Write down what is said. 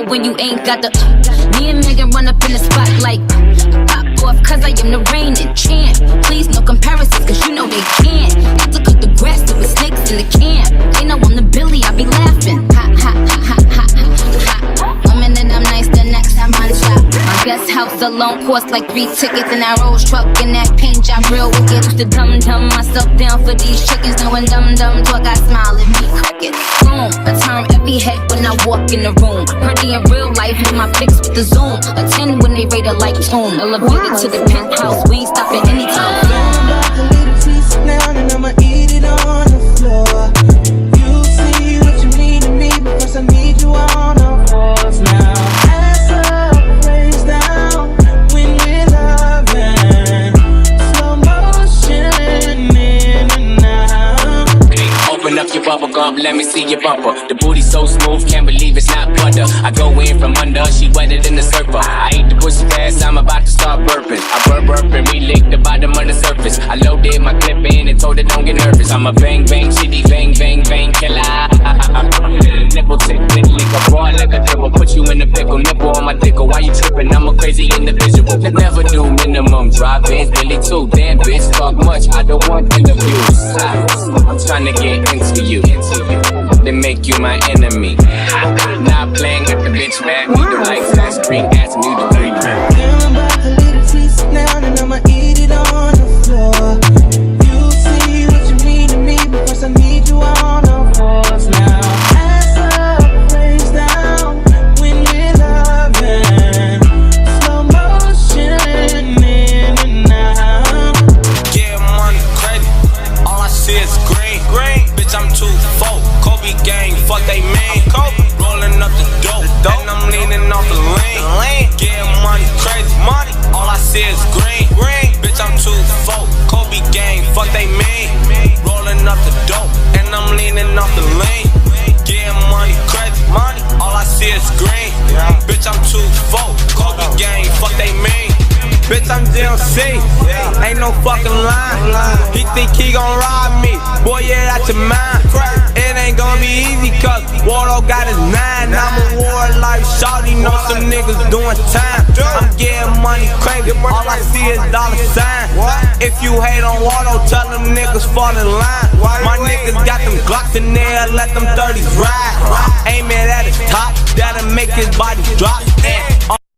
when you ain't got the. Me and Megan run up in the spot like pop off, cause I am the reigning champ. Please no comparisons, cause you know they can't. Had to cut the grass, there was snakes in the camp. They know I'm the Billy, I be laughing. Ha ha ha ha ha ha. One minute I'm nice, the next I'm on top. My guest house alone cost like 3 tickets. And that Rolls truck and that paint job real wicked. Used to dumb myself down for these chickens. Now when dumb talk, I smile at me cricket. Boom, I turn every head when I walk in the room. Pretty in real life, with my pics with the zoom. A 10 when they rate it like tune. Elevated to the penthouse, we ain't stopping anytime soon. I'm about to leave a piece now and I'ma eat it on the floor. You see what you mean to me because I need you on the floors now. Ass up, face down when we're loving. Slow motion in and out. Hey, open up your bubble gum, let me see your bumper. The booty so smooth, can't believe it's not butter. I go in from under, she wetter than the surfer. I ate the pussy fast, I'm about to start burping. I burp and re-lick the bottom of the surface. I loaded my clip in and told her don't get nervous. I'm a bang bang chitty, bang bang bang killer. Nipple tick, lick a boy like a dribble. Put you in the pickle, nipple on my dickle. Why you tripping? I'm a crazy individual. Never do minimum drive-ins, Billy too. Damn bitch, talk much, I don't want interviews. I'm trying to get into you, then make you my enemy. Not playing with the bitch, man. Me the lights on screen, asking you to breathe. I'm about to leave a piece now and I'ma eat it on the floor. You see what you mean to me because I need you on the floors now. Ass up, face down when we're loving. Slow motion in and out. Yeah, money credit. All I see is green. Bitch, I'm too full. Kobe gang, fuck they man. Rolling up the dope, and I'm leaning off the lane. Yeah, money crazy. All I see is green. Bitch, I'm too full. Kobe gang, fuck they man. Rolling up the dope, and I'm leaning off the lane. Yeah, money crazy. All I see is green. Bitch, I'm too full. Kobe gang, fuck they man. Bitch, I'm DLC, ain't no fucking line. He think he gon' rob me, boy, yeah, that's your mind. It ain't gon' be easy, cause Wardo got his 9. I'm a war life shawty, know some niggas doing time. I'm getting money crazy, all I see is dollar sign. If you hate on Wardo, tell them niggas fall in line. My niggas got them Glocks in there, let them 30s ride. Aim it at his top, that'll make his body drop.